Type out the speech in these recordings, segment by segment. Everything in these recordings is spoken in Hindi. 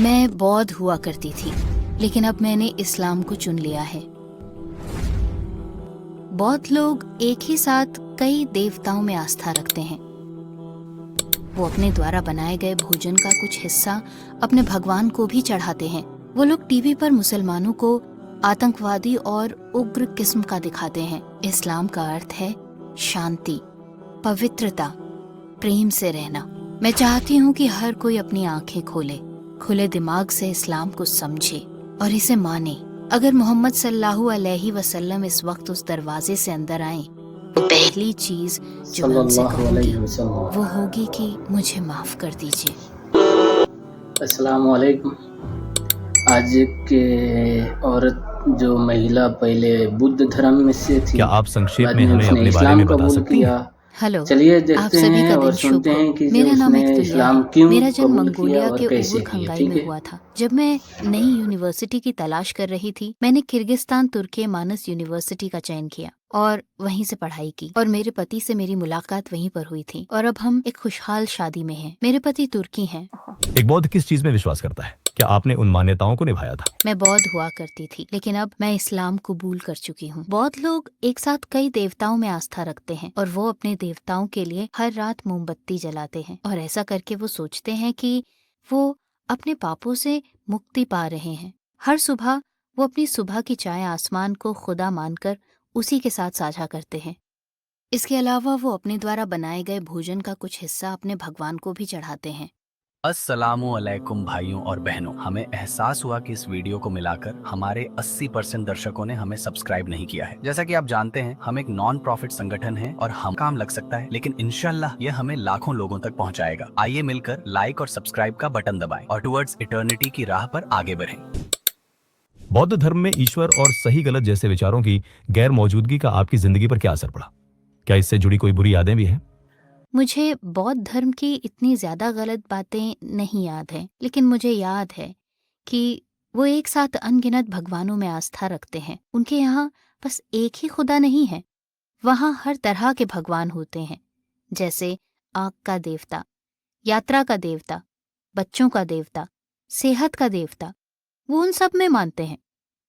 मैं बौद्ध हुआ करती थी, लेकिन अब मैंने इस्लाम को चुन लिया है। बौद्ध लोग एक ही साथ कई देवताओं में आस्था रखते हैं। वो अपने द्वारा बनाए गए भोजन का कुछ हिस्सा अपने भगवान को भी चढ़ाते हैं। वो लोग टीवी पर मुसलमानों को आतंकवादी और उग्र किस्म का दिखाते हैं। इस्लाम का अर्थ है शांति, पवित्रता, प्रेम से रहना। मैं चाहती हूँ कि हर कोई अपनी आंखें खोले, खुले दिमाग से इस्लाम को समझे और इसे माने। अगर मोहम्मद सल्लल्लाहु अलैहि वसल्लम इस वक्त उस दरवाजे से अंदर आए, तो पहली चीज जो मैं उनसे कहूंगी वो होगी कि मुझे माफ कर दीजिए। अस्सलाम वालेकुम। आज के औरत जो महिला पहले बुद्ध धर्म में से थी, क्या आप संक्षेप बाद में में हमें उसने अपने बारे इस्लाम में बता कबूल सकती हैं? किया। हेलो, चलिए आप देखते सभी हैं का और दिन शुभ सुनते हो। हैं कि मेरा नाम उसने अख्तुलिया इस्लाम है। क्यों मेरा जन्म कबूल किया मंगोलिया और के कैसे उगुर किया। खंगाई ठीक में है। हुआ था। जब मैं नई यूनिवर्सिटी की तलाश कर रही थी, मैंने किर्गिस्तान तुर्की मानस यूनिवर्सिटी का चयन किया और वहीं से पढ़ाई की। और मेरे पति से मेरी मुलाकात वहीं पर हुई थी और अब हम एक खुशहाल शादी में हैं। मेरे पति तुर्की हैं। एक बौद्ध किस चीज में विश्वास करता है? क्या आपने उन मान्यताओं को निभाया था? मैं बौद्ध हुआ करती थी, लेकिन अब मैं इस्लाम कबूल कर चुकी हूँ। बौद्ध लोग एक साथ कई देवताओं में आस्था रखते हैं और वो अपने देवताओं के लिए हर रात मोमबत्ती जलाते हैं। और ऐसा करके वो सोचते हैं कि वो अपने पापों से मुक्ति पा रहे हैं। हर सुबह वो अपनी सुबह की चाय आसमान को खुदा मानकर उसी के साथ साझा करते हैं। इसके अलावा वो अपने द्वारा बनाए गए भोजन का कुछ हिस्सा अपने भगवान को भी चढ़ाते हैं। अस्सलामुअलैकुम भाइयों और बहनों, हमें एहसास हुआ कि इस वीडियो को मिलाकर हमारे 80% दर्शकों ने हमें सब्सक्राइब नहीं किया है। जैसा कि आप जानते हैं, हम एक नॉन प्रॉफिट संगठन है और हम काम लग सकता है, लेकिन इंशाल्लाह ये हमें लाखों लोगों तक पहुंचाएगा। आइए मिलकर लाइक और सब्सक्राइब का बटन दबाएं और टुवर्ड्स इटर्निटी की राह पर आगे बढ़ें। बौद्ध धर्म में ईश्वर और सही गलत जैसे विचारों की गैर मौजूदगी का आपकी जिंदगी पर क्या असर पड़ा? क्या इससे जुड़ी कोई बुरी यादें भी हैं? मुझे बौद्ध धर्म की इतनी ज्यादा गलत बातें नहीं याद हैं, लेकिन मुझे याद है कि वो एक साथ अनगिनत भगवानों में आस्था रखते हैं। उनके यहाँ बस एक ही खुदा नहीं है, वहाँ हर तरह के भगवान होते हैं, जैसे आग का देवता, यात्रा का देवता, बच्चों का देवता, सेहत का देवता। वो उन सब में मानते हैं।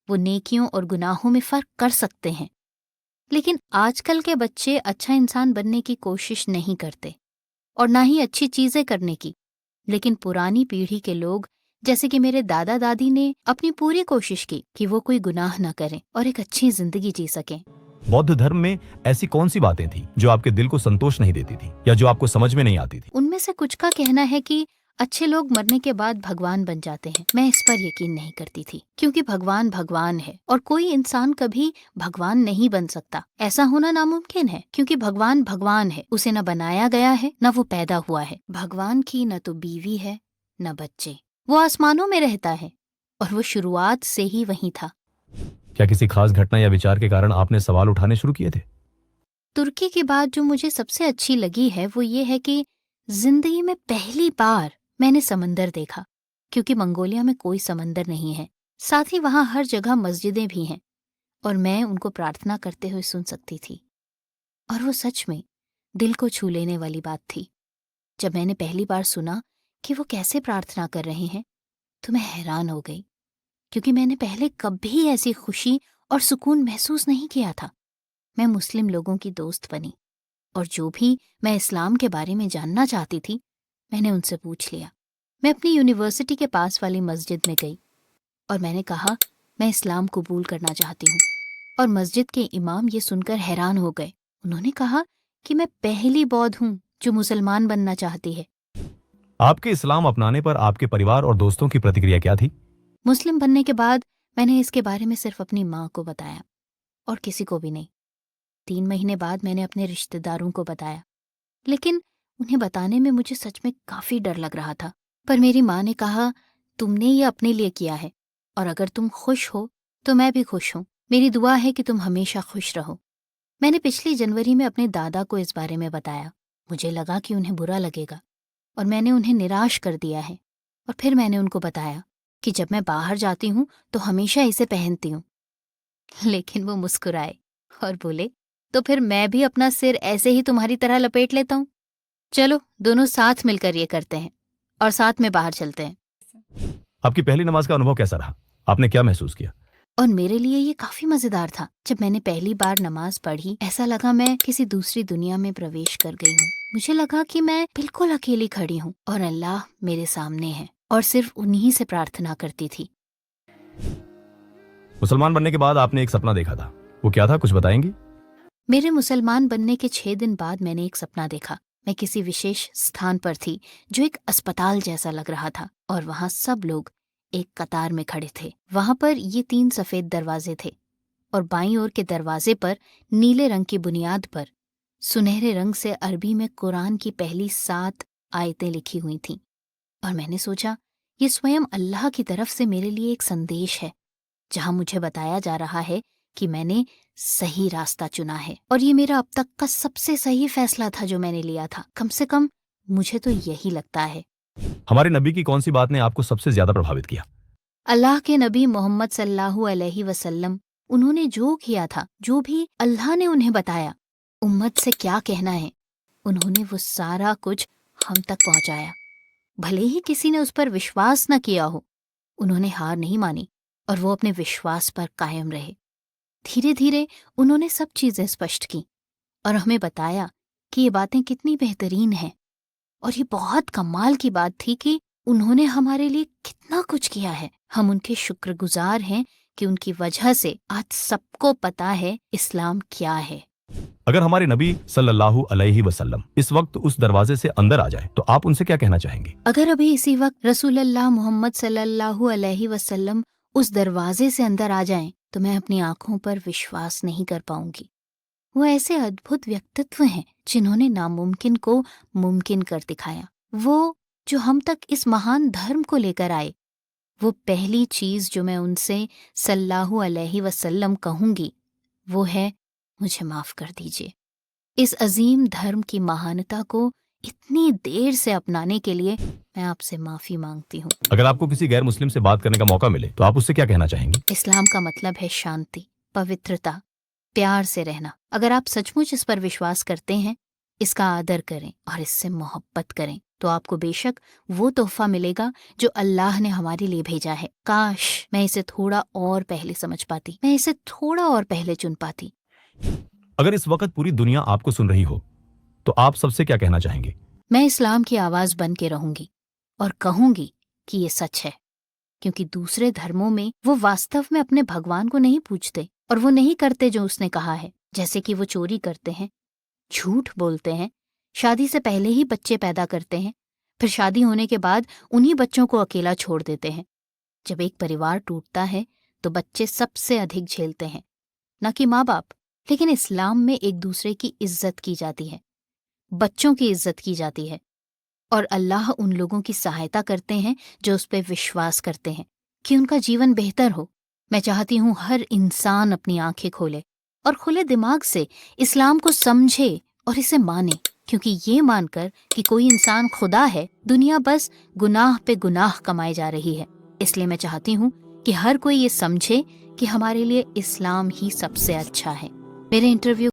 वो नेकियों और गुनाहों में फर्क कर सकते हैं। लेकिन आजकल के बच्चे अच्छा इंसान बनने की कोशिश नहीं करते और ना ही अच्छी चीजें करने की। लेकिन पुरानी पीढ़ी के लोग, जैसे कि मेरे दादा दादी, ने अपनी पूरी कोशिश की कि वो कोई गुनाह न करें और एक अच्छी जिंदगी जी सकें। बौद्ध धर्म में ऐसी कौन सी बातें थी जो आपके दिल को संतोष नहीं देती थी या जो आपको समझ में नहीं आती थी? उनमें से कुछ का कहना है कि अच्छे लोग मरने के बाद भगवान बन जाते हैं। मैं इस पर यकीन नहीं करती थी, क्योंकि भगवान भगवान है और कोई इंसान कभी भगवान नहीं बन सकता। ऐसा होना नामुमकिन है, क्योंकि भगवान भगवान है। उसे न बनाया गया है, न वो पैदा हुआ है। भगवान की न तो बीवी है न बच्चे। वो आसमानों में रहता है और वो शुरुआत से ही वहीं था। क्या किसी खास घटना या विचार के कारण आपने सवाल उठाने शुरू किए थे? तुर्की की बात जो मुझे सबसे अच्छी लगी है वो ये है कि जिंदगी में पहली बार मैंने समंदर देखा, क्योंकि मंगोलिया में कोई समंदर नहीं है। साथ ही वहाँ हर जगह मस्जिदें भी हैं और मैं उनको प्रार्थना करते हुए सुन सकती थी। और वो सच में दिल को छू लेने वाली बात थी। जब मैंने पहली बार सुना कि वो कैसे प्रार्थना कर रहे हैं, तो मैं हैरान हो गई, क्योंकि मैंने पहले कभी ऐसी खुशी और सुकून महसूस नहीं किया था। मैं मुस्लिम लोगों की दोस्त बनी और जो भी मैं इस्लाम के बारे में जानना चाहती थी, मैंने उनसे पूछ लिया। मैं अपनी यूनिवर्सिटी के पास वाली मस्जिद में गई और मैंने कहा, मैं इस्लाम कबूल करना चाहती हूँ। और मस्जिद के इमाम ये सुनकर हैरान हो गए। उन्होंने कहा कि मैं पहली बौद्ध हूँ जो मुसलमान बनना चाहती है। आपके इस्लाम अपनाने पर आपके परिवार और दोस्तों की प्रतिक्रिया क्या थी? मुस्लिम बनने के बाद मैंने इसके बारे में सिर्फ अपनी माँ को बताया और किसी को भी नहीं। 3 महीने बाद मैंने अपने रिश्तेदारों को बताया, लेकिन उन्हें बताने में मुझे सच में काफी डर लग रहा था। पर मेरी माँ ने कहा, तुमने ये अपने लिए किया है और अगर तुम खुश हो तो मैं भी खुश हूँ। मेरी दुआ है कि तुम हमेशा खुश रहो। मैंने पिछली जनवरी में अपने दादा को इस बारे में बताया। मुझे लगा कि उन्हें बुरा लगेगा और मैंने उन्हें निराश कर दिया है। और फिर मैंने उनको बताया कि जब मैं बाहर जाती हूँ तो हमेशा इसे पहनती हूँ। लेकिन वो मुस्कुराए और बोले, तो फिर मैं भी अपना सिर ऐसे ही तुम्हारी तरह लपेट लेता हूँ। चलो दोनों साथ मिलकर ये करते हैं और साथ में बाहर चलते हैं। आपकी पहली नमाज का अनुभव कैसा रहा? आपने क्या महसूस किया? और मेरे लिए ये काफी मजेदार था। जब मैंने पहली बार नमाज पढ़ी, ऐसा लगा मैं किसी दूसरी दुनिया में प्रवेश कर गई हूँ। मुझे लगा कि मैं बिल्कुल अकेली खड़ी हूँ और अल्लाह मेरे सामने है और सिर्फ उन्हीं से प्रार्थना करती थी। मुसलमान बनने के बाद आपने एक सपना देखा था, वो क्या था, कुछ बताएंगी? मेरे मुसलमान बनने के 6 दिन बाद मैंने एक सपना देखा। मैं किसी विशेष स्थान पर थी जो एक अस्पताल जैसा लग रहा था और वहाँ सब लोग एक कतार में खड़े थे। वहाँ पर ये 3 सफेद दरवाजे थे और बाईं ओर के दरवाजे पर नीले रंग की बुनियाद पर सुनहरे रंग से अरबी में कुरान की पहली 7 आयतें लिखी हुई थीं। और मैंने सोचा, ये स्वयं अल्लाह की तरफ से मेरे लिए एक संदेश है, जहाँ मुझे बताया जा रहा है कि मैंने सही रास्ता चुना है और ये मेरा अब तक का सबसे सही फैसला था जो मैंने लिया था। कम से कम मुझे तो यही लगता है। हमारे नबी की कौन सी बात ने आपको सबसे ज्यादा प्रभावित किया? अल्लाह के नबी मोहम्मद सल्लल्लाहु अलैहि वसल्लम, उन्होंने जो किया था, जो भी अल्लाह ने उन्हें बताया, उम्मत से क्या कहना है, उन्होंने वो सारा कुछ हम तक पहुंचाया। भले ही किसी ने उस पर विश्वास न किया हो, उन्होंने हार नहीं मानी और वो अपने विश्वास पर कायम रहे। धीरे धीरे उन्होंने सब चीजें स्पष्ट की और हमें बताया कि ये बातें कितनी बेहतरीन हैं। और ये बहुत कमाल की बात थी कि उन्होंने हमारे लिए कितना कुछ किया है। हम उनके शुक्रगुजार हैं कि उनकी वजह से आज सबको पता है इस्लाम क्या है। अगर हमारे नबी सल्लल्लाहु अलैहि वसल्लम इस वक्त उस दरवाजे से अंदर आ जाए तो आप उनसे क्या कहना चाहेंगे? अगर अभी इसी वक्त रसूलुल्लाह मोहम्मद सल्लल्लाहु अलैहि वसल्लम उस दरवाजे से अंदर आ जाएं, तो मैं अपनी आंखों पर विश्वास नहीं कर पाऊंगी। वो ऐसे अद्भुत व्यक्तित्व हैं जिन्होंने नामुमकिन को मुमकिन कर दिखाया। वो जो हम तक इस महान धर्म को लेकर आए। वो पहली चीज जो मैं उनसे सल्लल्लाहु अलैहि वसल्लम कहूंगी वो है, मुझे माफ कर दीजिए। इस अजीम धर्म की महानता को इतनी देर से अपनाने के लिए मैं आपसे माफी मांगती हूँ। अगर आपको किसी गैर मुस्लिम से बात करने का मौका मिले तो आप उससे क्या कहना चाहेंगे? इस्लाम का मतलब है शांति, पवित्रता, प्यार से रहना। अगर आप सचमुच इस पर विश्वास करते हैं, इसका आदर करें और इससे मोहब्बत करें, तो आपको बेशक वो तोहफा मिलेगा जो अल्लाह ने हमारे लिए भेजा है। काश मैं इसे थोड़ा और पहले समझ पाती, मैं इसे थोड़ा और पहले चुन पाती। अगर इस वक्त पूरी दुनिया आपको सुन रही हो तो आप सबसे क्या कहना चाहेंगे? मैं इस्लाम की आवाज बन के रहूंगी और कहूंगी कि ये सच है, क्योंकि दूसरे धर्मों में वो वास्तव में अपने भगवान को नहीं पूजते और वो नहीं करते जो उसने कहा है। जैसे कि वो चोरी करते हैं, झूठ बोलते हैं, शादी से पहले ही बच्चे पैदा करते हैं, फिर शादी होने के बाद उन्हीं बच्चों को अकेला छोड़ देते हैं। जब एक परिवार टूटता है तो बच्चे सबसे अधिक झेलते हैं, न कि माँ बाप। लेकिन इस्लाम में एक दूसरे की इज्जत की जाती है, बच्चों की इज्जत की जाती है और अल्लाह उन लोगों की सहायता करते हैं जो उस पर विश्वास करते हैं कि उनका जीवन बेहतर हो। मैं चाहती हूँ हर इंसान अपनी आंखें खोले और खुले दिमाग से इस्लाम को समझे और इसे माने, क्योंकि ये मानकर कि कोई इंसान खुदा है, दुनिया बस गुनाह पे गुनाह कमाई जा रही है। इसलिए मैं चाहती हूँ कि हर कोई ये समझे कि हमारे लिए इस्लाम ही सबसे अच्छा है। मेरे इंटरव्यू